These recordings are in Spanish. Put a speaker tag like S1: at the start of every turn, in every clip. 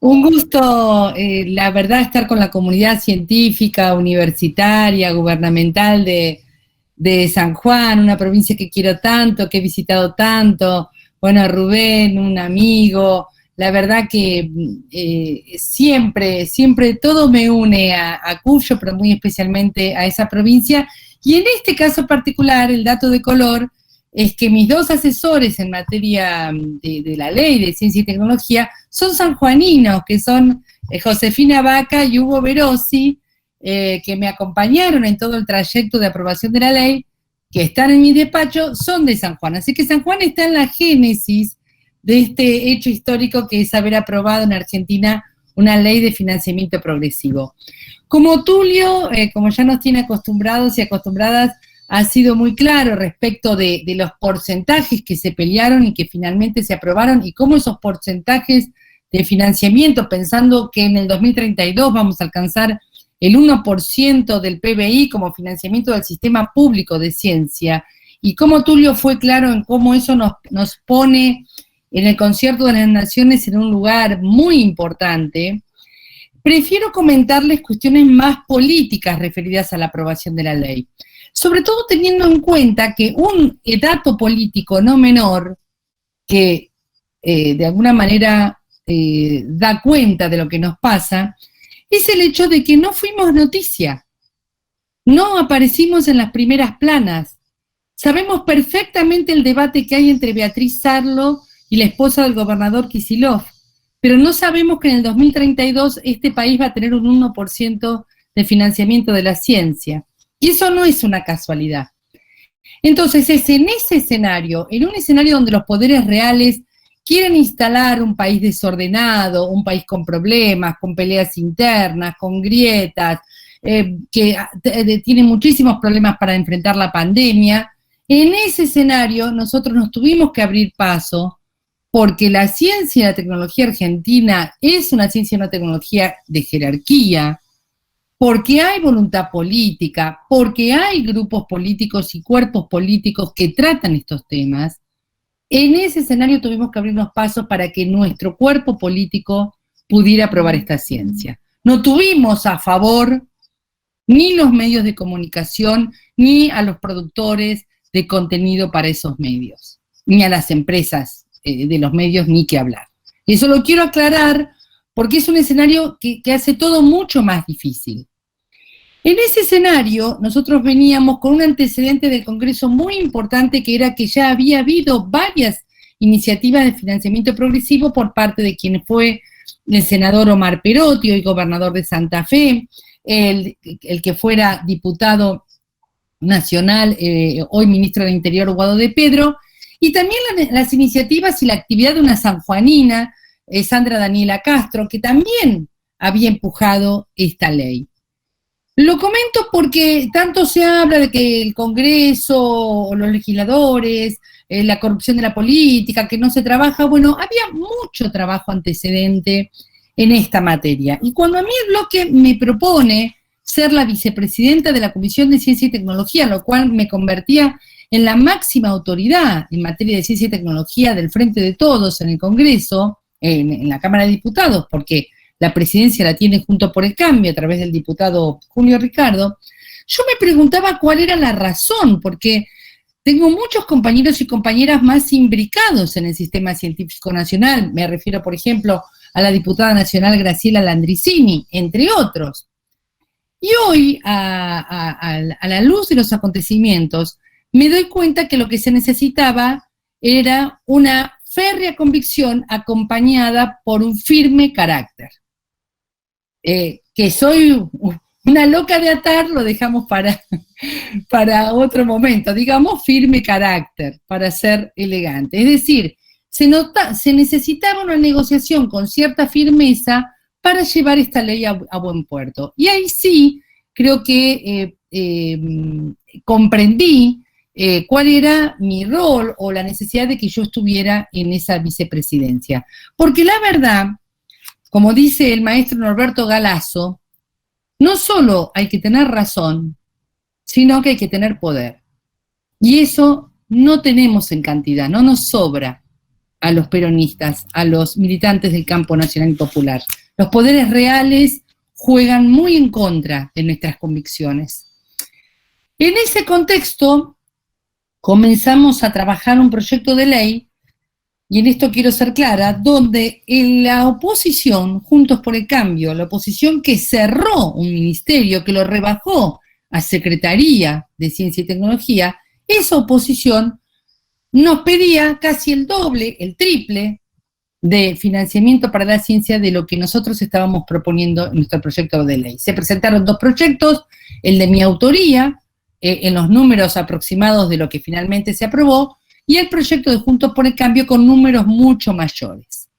S1: Un gusto, la verdad, estar con la comunidad científica, universitaria, gubernamental de San Juan, una provincia que quiero tanto, que he visitado tanto. Bueno, Rubén, un amigo. La verdad que siempre todo me une a Cuyo, pero muy especialmente a esa provincia. Y en este caso particular, el dato de color es que mis dos asesores en materia de la ley de ciencia y tecnología son sanjuaninos, que son Josefina Vaca y Hugo Verosi, que me acompañaron en todo el trayecto de aprobación de la ley, que están en mi despacho, son de San Juan. Así que San Juan está en la génesis de este hecho histórico que es haber aprobado en Argentina una ley de financiamiento progresivo. Como Tulio, como ya nos tiene acostumbrados y acostumbradas, ha sido muy claro respecto de los porcentajes que se pelearon y que finalmente se aprobaron y cómo esos porcentajes de financiamiento, pensando que en el 2032 vamos a alcanzar el 1% del PBI como financiamiento del sistema público de ciencia, y cómo Tulio fue claro en cómo eso nos pone en el concierto de las naciones en un lugar muy importante. Prefiero comentarles cuestiones más políticas referidas a la aprobación de la ley. Sobre todo teniendo en cuenta que un dato político no menor, que de alguna manera da cuenta de lo que nos pasa, es el hecho de que no fuimos noticia, no aparecimos en las primeras planas. Sabemos perfectamente el debate que hay entre Beatriz Sarlo y la esposa del gobernador Kicillof, pero no sabemos que en el 2032 este país va a tener un 1% de financiamiento de la ciencia. Y eso no es una casualidad. Entonces es en ese escenario, en un escenario donde los poderes reales quieren instalar un país desordenado, un país con problemas, con peleas internas, con grietas, que tiene muchísimos problemas para enfrentar la pandemia. En ese escenario nosotros nos tuvimos que abrir paso porque la ciencia y la tecnología argentina es una ciencia y una tecnología de jerarquía, porque hay voluntad política, porque hay grupos políticos y cuerpos políticos que tratan estos temas. En ese escenario tuvimos que abrirnos pasos para que nuestro cuerpo político pudiera aprobar esta ciencia. No tuvimos a favor ni los medios de comunicación, ni a los productores de contenido para esos medios, ni a las empresas de los medios, ni que hablar. Eso lo quiero aclarar porque es un escenario que hace todo mucho más difícil. En ese escenario, nosotros veníamos con un antecedente del Congreso muy importante, que era que ya había habido varias iniciativas de financiamiento progresivo por parte de quien fue el senador Omar Perotti, hoy gobernador de Santa Fe, el que fuera diputado nacional, hoy ministro del Interior, Guado de Pedro, y también las iniciativas y la actividad de una sanjuanina, Sandra Daniela Castro, que también había empujado esta ley. Lo comento porque tanto se habla de que el Congreso o los legisladores, la corrupción de la política, que no se trabaja. Bueno, había mucho trabajo antecedente en esta materia. Y cuando a mí el bloque me propone ser la vicepresidenta de la Comisión de Ciencia y Tecnología, lo cual me convertía en la máxima autoridad en materia de ciencia y tecnología del Frente de Todos en el Congreso, en la Cámara de Diputados, porque la presidencia la tiene Juntos por el Cambio a través del diputado Julio Ricardo, yo me preguntaba cuál era la razón, porque tengo muchos compañeros y compañeras más imbricados en el sistema científico nacional. Me refiero, por ejemplo, a la diputada nacional Graciela Landricini, entre otros. Y hoy, a la luz de los acontecimientos, me doy cuenta que lo que se necesitaba era una férrea convicción acompañada por un firme carácter. Que soy una loca de atar, lo dejamos para otro momento, digamos firme carácter, para ser elegante. Es decir, se necesitaba una negociación con cierta firmeza para llevar esta ley a buen puerto. Y ahí sí creo que comprendí cuál era mi rol o la necesidad de que yo estuviera en esa vicepresidencia. Porque la verdad, como dice el maestro Norberto Galazo, no solo hay que tener razón, sino que hay que tener poder. Y eso no tenemos en cantidad, no nos sobra. a los peronistas, a los militantes del campo nacional y popular. Los poderes reales juegan muy en contra de nuestras convicciones. En ese contexto, comenzamos a trabajar un proyecto de ley, y en esto quiero ser clara, donde la oposición, Juntos por el Cambio, la oposición que cerró un ministerio, que lo rebajó a Secretaría de Ciencia y Tecnología, esa oposición nos pedía casi el doble, el triple de financiamiento para la ciencia de lo que nosotros estábamos proponiendo en nuestro proyecto de ley. Se presentaron dos proyectos, el de mi autoría, en los números aproximados de lo que finalmente se aprobó, y el proyecto de Juntos por el Cambio con números mucho mayores.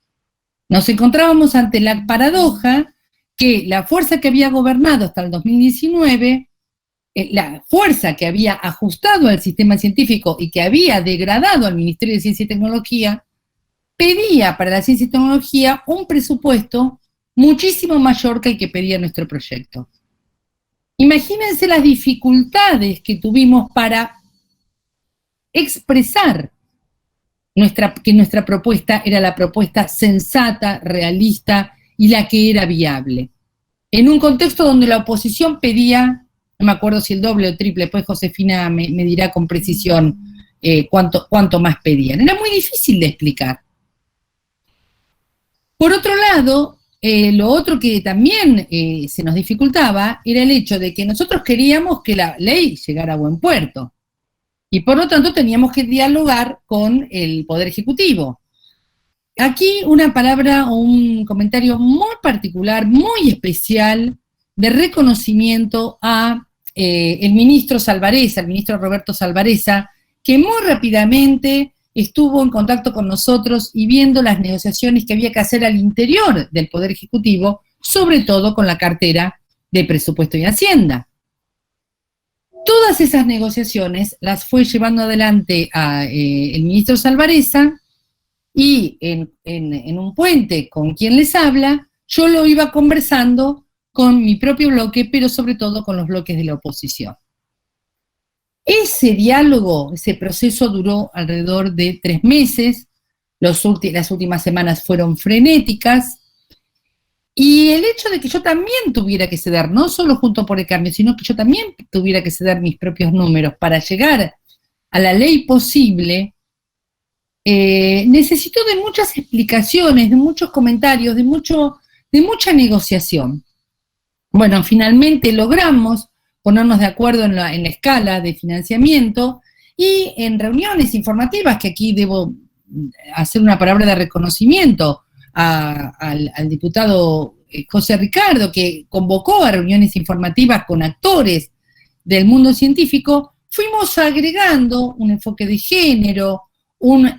S1: Nos encontrábamos ante la paradoja que la fuerza que había gobernado hasta el 2019, la fuerza que había ajustado al sistema científico y que había degradado al Ministerio de Ciencia y Tecnología, pedía para la ciencia y tecnología un presupuesto muchísimo mayor que el que pedía nuestro proyecto. Imagínense las dificultades que tuvimos para expresar que nuestra propuesta era la propuesta sensata, realista y la que era viable. En un contexto donde la oposición pedía, no me acuerdo si el doble o el triple, después Josefina me dirá con precisión cuánto más pedían. Era muy difícil de explicar. Por otro lado, lo otro que también se nos dificultaba era el hecho de que nosotros queríamos que la ley llegara a buen puerto. Y por lo tanto teníamos que dialogar con el Poder Ejecutivo. Aquí una palabra o un comentario muy particular, muy especial, de reconocimiento a el ministro Salvareza, el ministro Roberto Salvareza, que muy rápidamente estuvo en contacto con nosotros y viendo las negociaciones que había que hacer al interior del Poder Ejecutivo, sobre todo con la cartera de Presupuesto y Hacienda. Todas esas negociaciones las fue llevando adelante el ministro Salvareza, y en un puente con quien les habla, yo lo iba conversando con mi propio bloque, pero sobre todo con los bloques de la oposición. Ese diálogo, ese proceso duró alrededor de 3 meses, las últimas semanas fueron frenéticas, y el hecho de que yo también tuviera que ceder, no solo Juntos por el Cambio, sino que yo también tuviera que ceder mis propios números para llegar a la ley posible, necesitó de muchas explicaciones, de muchos comentarios, de mucha negociación. Bueno, finalmente logramos ponernos de acuerdo en la escala de financiamiento, y en reuniones informativas, que aquí debo hacer una palabra de reconocimiento al diputado José Ricardo, que convocó a reuniones informativas con actores del mundo científico, fuimos agregando un enfoque de género, una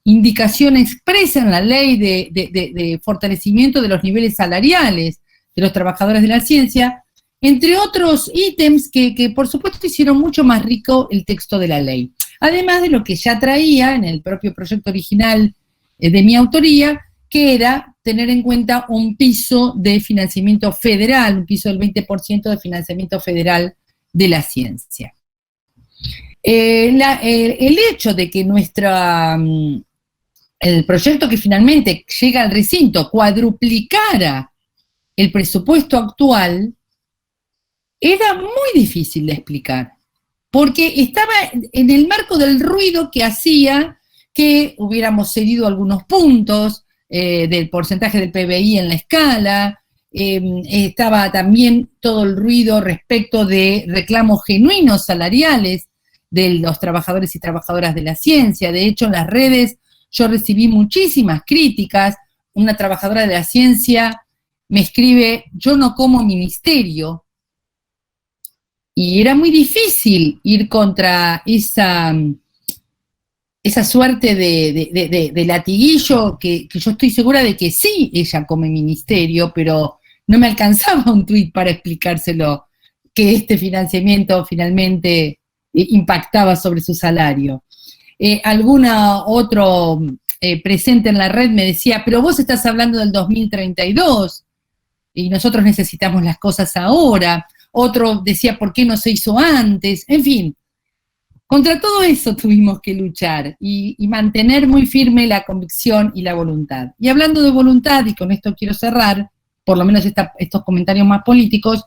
S1: indicación expresa en la ley de fortalecimiento de los niveles salariales de los trabajadores de la ciencia, entre otros ítems que por supuesto hicieron mucho más rico el texto de la ley. Además de lo que ya traía en el propio proyecto original de mi autoría, que era tener en cuenta un piso de financiamiento federal, un piso del 20% de financiamiento federal de la ciencia. El hecho de que el proyecto que finalmente llega al recinto cuadruplicara el presupuesto actual, era muy difícil de explicar, porque estaba en el marco del ruido que hacía que hubiéramos cedido algunos puntos del porcentaje del PBI en la escala, estaba también todo el ruido respecto de reclamos genuinos salariales de los trabajadores y trabajadoras de la ciencia. De hecho, en las redes yo recibí muchísimas críticas. Una trabajadora de la ciencia me escribe: yo no como ministerio. Y era muy difícil ir contra esa suerte de latiguillo que yo estoy segura de que sí, ella come ministerio, pero no me alcanzaba un tuit para explicárselo, que este financiamiento finalmente impactaba sobre su salario. Alguna otro presente en la red me decía: pero vos estás hablando del 2032 y nosotros necesitamos las cosas ahora. Otro decía: ¿por qué no se hizo antes? En fin, Contra todo eso tuvimos que luchar y mantener muy firme la convicción y la voluntad. Y hablando de voluntad, y con esto quiero cerrar, por lo menos estos comentarios más políticos,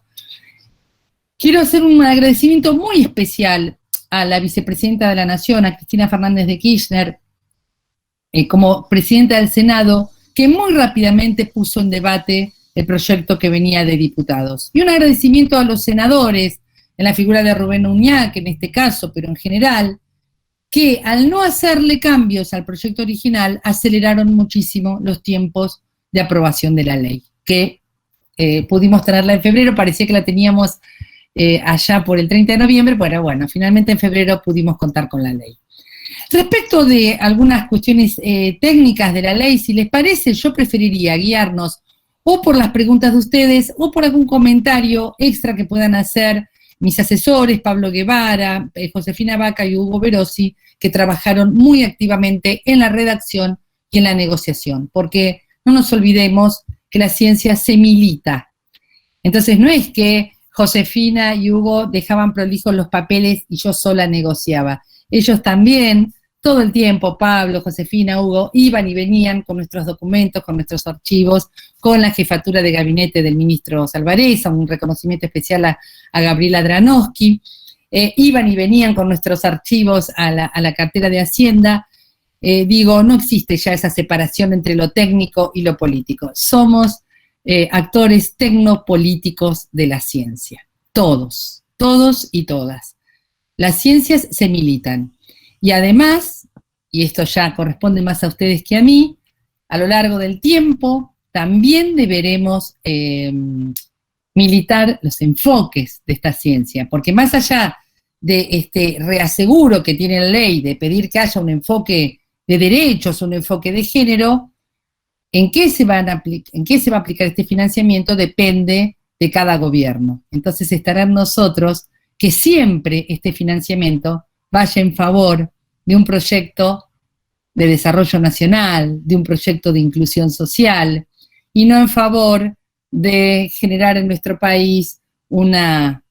S1: quiero hacer un agradecimiento muy especial a la vicepresidenta de la Nación, a Cristina Fernández de Kirchner, como presidenta del Senado, que muy rápidamente puso en debate el proyecto que venía de diputados. Y un agradecimiento a los senadores, en la figura de Rubén Uñac en este caso, pero en general, que al no hacerle cambios al proyecto original, aceleraron muchísimo los tiempos de aprobación de la ley, que pudimos tenerla en febrero, parecía que la teníamos allá por el 30 de noviembre, pero bueno, finalmente en febrero pudimos contar con la ley. Respecto de algunas cuestiones técnicas de la ley, si les parece, yo preferiría guiarnos o por las preguntas de ustedes o por algún comentario extra que puedan hacer mis asesores, Pablo Guevara, Josefina Vaca y Hugo Verosi, que trabajaron muy activamente en la redacción y en la negociación, porque no nos olvidemos que la ciencia se milita. Entonces no es que Josefina y Hugo dejaban prolijos los papeles y yo sola negociaba. Ellos también, todo el tiempo, Pablo, Josefina, Hugo, iban y venían con nuestros documentos, con nuestros archivos, con la jefatura de gabinete del ministro Salvarezza, un reconocimiento especial a Gabriela Dranowski, iban y venían con nuestros archivos a la cartera de Hacienda. No existe ya esa separación entre lo técnico y lo político. Somos actores tecnopolíticos de la ciencia. Todos y todas. Las ciencias se militan. Y además, y esto ya corresponde más a ustedes que a mí, a lo largo del tiempo también deberemos militar los enfoques de esta ciencia, porque más allá de este reaseguro que tiene la ley de pedir que haya un enfoque de derechos, un enfoque de género, ¿en qué se va a aplicar este financiamiento? Depende de cada gobierno. Entonces estará en nosotros que siempre este financiamiento vaya en favor de un proyecto de desarrollo nacional, de un proyecto de inclusión social, y no en favor de generar en nuestro país una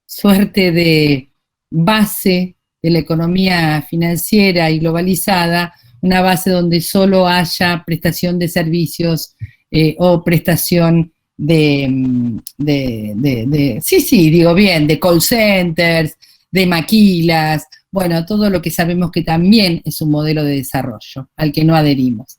S1: suerte de base de la economía financiera y globalizada, una base donde solo haya prestación de servicios o prestación de call centers, de maquilas, bueno, todo lo que sabemos que también es un modelo de desarrollo al que no adherimos.